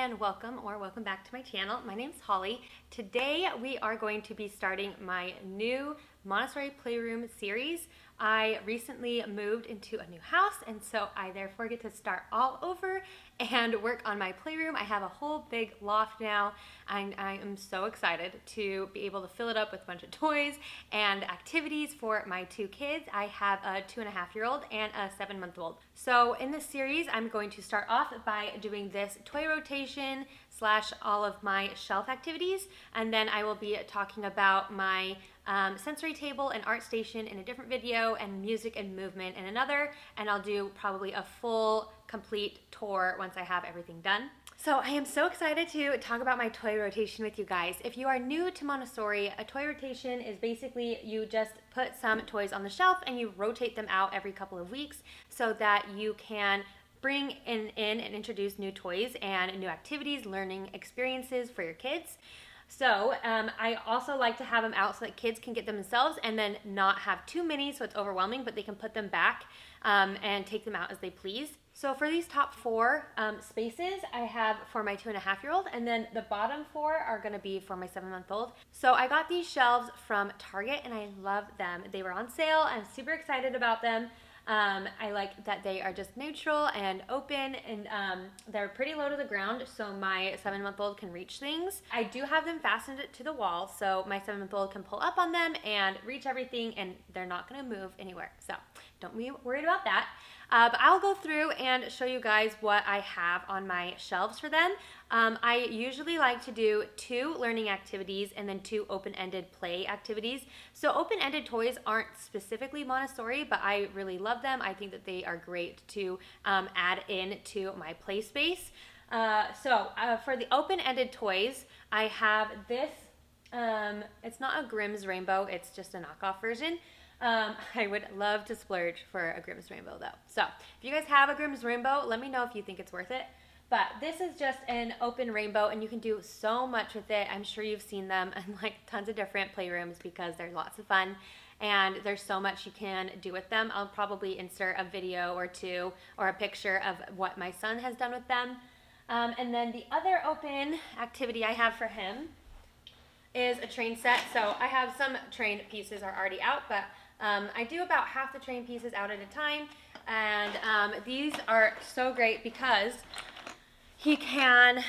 and welcome back to my channel. My name's Holly. Today we are going to be starting my new Montessori Playroom series. I recently moved into a new house, and so I therefore get to start all over and work on my playroom. I have a whole big loft now, and I am so excited to be able to fill it up with a bunch of toys and activities for my two kids. I have a 2.5-year-old and a 7-month-old. So in this series, I'm going to start off by doing this toy rotation / all of my shelf activities, and then I will be talking about my sensory table and art station in a different video, and music and movement in another, and I'll do probably a full complete tour once I have everything done. So I am so excited to talk about my toy rotation with you guys. If you are new to Montessori, a toy rotation is basically you just put some toys on the shelf and you rotate them out every couple of weeks so that you can bring in and introduce new toys and new activities, learning experiences for your kids. So I also like to have them out so that kids can get them themselves and then not have too many so it's overwhelming, but they can put them back and take them out as they please. So for these top 4 spaces, I have for my 2.5-year-old, and then the bottom 4 are gonna be for my 7-month-old. So I got these shelves from Target and I love them. They were on sale. I'm super excited about them. I like that they are just neutral and open, and they're pretty low to the ground so my 7-month-old can reach things. I do have them fastened to the wall so my 7-month-old can pull up on them and reach everything, and they're not going to move anywhere. So don't be worried about that. But I'll go through and show you guys what I have on my shelves for them. I usually like to do 2 learning activities and then 2 open-ended play activities. So open-ended toys aren't specifically Montessori, but I really love them. I think that they are great to add in to my play space. For the open-ended toys, I have this. It's not a Grimm's Rainbow, it's just a knockoff version. I would love to splurge for a Grimm's Rainbow though. So if you guys have a Grimm's Rainbow, let me know if you think it's worth it. But this is just an open rainbow and you can do so much with it. I'm sure you've seen them in like tons of different playrooms because they're lots of fun and there's so much you can do with them. I'll probably insert a video or 2 or a picture of what my son has done with them. And then the other open activity I have for him is a train set. So I have some train pieces are already out, but I do about half the train pieces out at a time, and these are so great because he can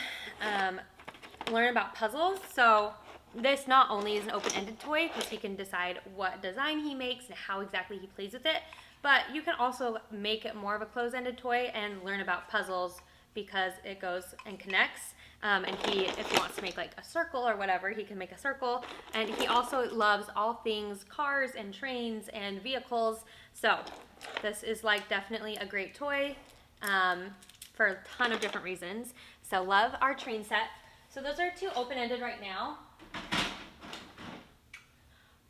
learn about puzzles. So this not only is an open-ended toy because he can decide what design he makes and how exactly he plays with it, but you can also make it more of a closed-ended toy and learn about puzzles because it goes and connects. And if he wants to make like a circle or whatever, he can make a circle. And he also loves all things cars and trains and vehicles. So this is like definitely a great toy for a ton of different reasons. So love our train set. So those are 2 open-ended right now.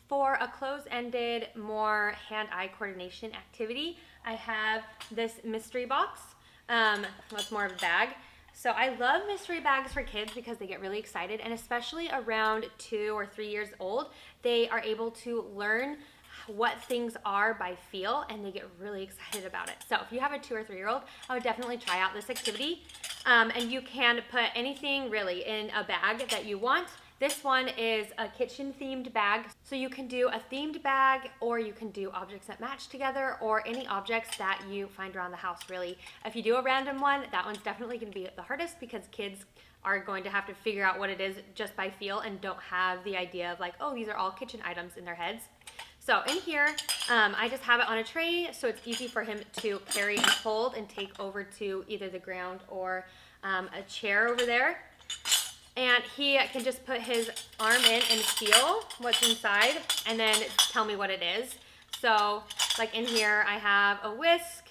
For a closed-ended, more hand-eye coordination activity, I have this mystery box. That's more of a bag. So I love mystery bags for kids because they get really excited, and especially around 2 or 3 years old, they are able to learn what things are by feel, and they get really excited about it. So if you have a 2 or 3-year-old, I would definitely try out this activity. And you can put anything really in a bag that you want. This one is a kitchen themed bag. So you can do a themed bag, or you can do objects that match together, or any objects that you find around the house really. If you do a random one, that one's definitely gonna be the hardest because kids are going to have to figure out what it is just by feel and don't have the idea of like, oh, these are all kitchen items in their heads. So in here, I just have it on a tray so it's easy for him to carry and hold and take over to either the ground or a chair over there. And he can just put his arm in and feel what's inside and then tell me what it is. So like in here, I have a whisk.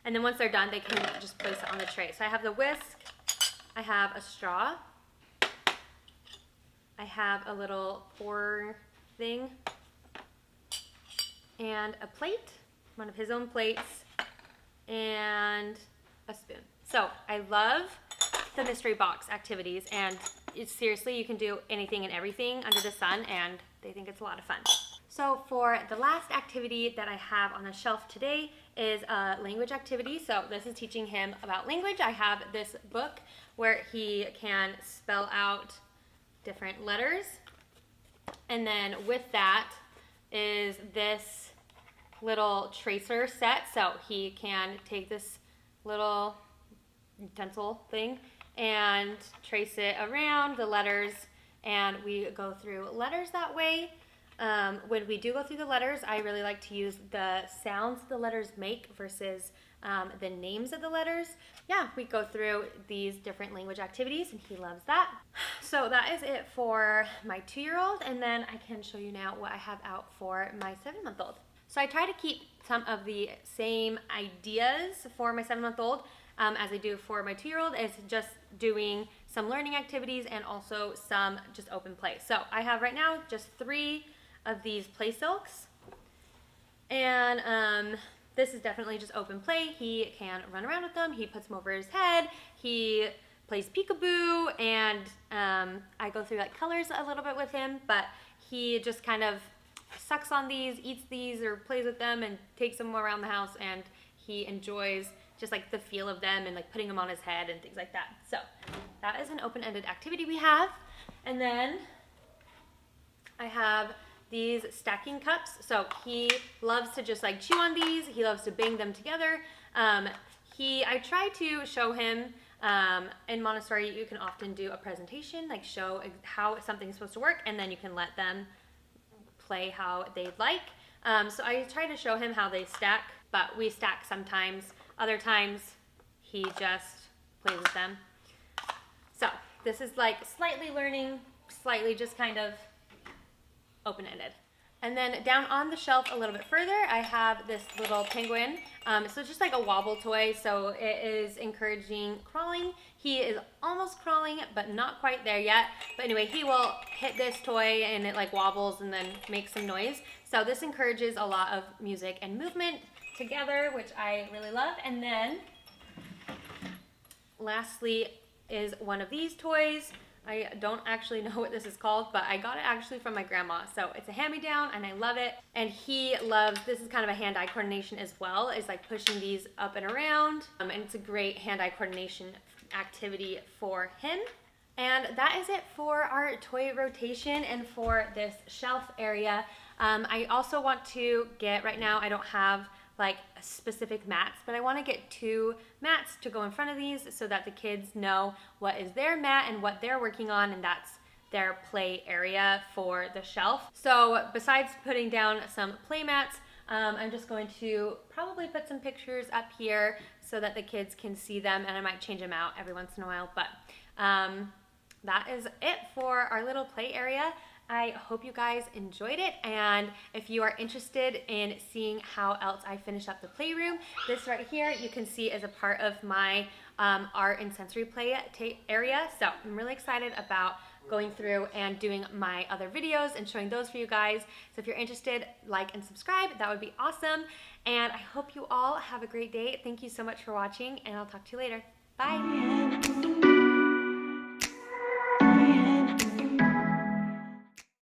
And then once they're done, they can just place it on the tray. So I have the whisk. I have a straw. I have a little pour thing. And a plate, one of his own plates. And a spoon. So I love the mystery box activities, and seriously, you can do anything and everything under the sun, and they think it's a lot of fun. So for the last activity that I have on the shelf today is a language activity. So this is teaching him about language. I have this book where he can spell out different letters. And then with that is this little tracer set. So he can take this little utensil thing and trace it around the letters, and we go through letters that way. When we do go through the letters, I really like to use the sounds the letters make versus the names of the letters. Yeah, we go through these different language activities, and he loves that. So that is it for my 2-year-old, and then I can show you now what I have out for my 7-month-old. So I try to keep some of the same ideas for my 7-month-old as I do for my 2-year-old, is just doing some learning activities and also some just open play. So I have right now just 3 of these play silks, and this is definitely just open play. He can run around with them, he puts them over his head, he plays peekaboo, and I go through like colors a little bit with him, but he just kind of sucks on these, eats these, or plays with them and takes them around the house, and he enjoys just like the feel of them and like putting them on his head and things like that. So that is an open-ended activity we have. And then I have these stacking cups. So he loves to just like chew on these. He loves to bang them together. I try to show him, in Montessori, you can often do a presentation, like show how something's supposed to work, and then you can let them play how they'd like. So I try to show him how they stack, but we stack sometimes. Other times he just plays with them. So this is like slightly learning, slightly just kind of open-ended. And then down on the shelf a little bit further, I have this little penguin. So it's just like a wobble toy, so it is encouraging crawling. He is almost crawling, but not quite there yet. But anyway, he will hit this toy and it like wobbles and then makes some noise. So this encourages a lot of music and movement together, which I really love. And then lastly is one of these toys. I don't actually know what this is called, but I got it actually from my grandma. So it's a hand-me-down and I love it. And he loves, this is kind of a hand-eye coordination as well, is like pushing these up and around. And it's a great hand-eye coordination activity for him. And that is it for our toy rotation and for this shelf area. I also want to get, right now I don't have like specific mats, but I want to get 2 mats to go in front of these so that the kids know what is their mat and what they're working on, and that's their play area for the shelf. So besides putting down some play mats, I'm just going to probably put some pictures up here so that the kids can see them, and I might change them out every once in a while, but that is it for our little play area. I hope you guys enjoyed it, and if you are interested in seeing how else I finish up the playroom, this right here you can see is a part of my art and sensory play area. So I'm really excited about going through and doing my other videos and showing those for you guys. So if you're interested, like and subscribe, that would be awesome. And I hope you all have a great day. Thank you so much for watching, and I'll talk to you later. Bye.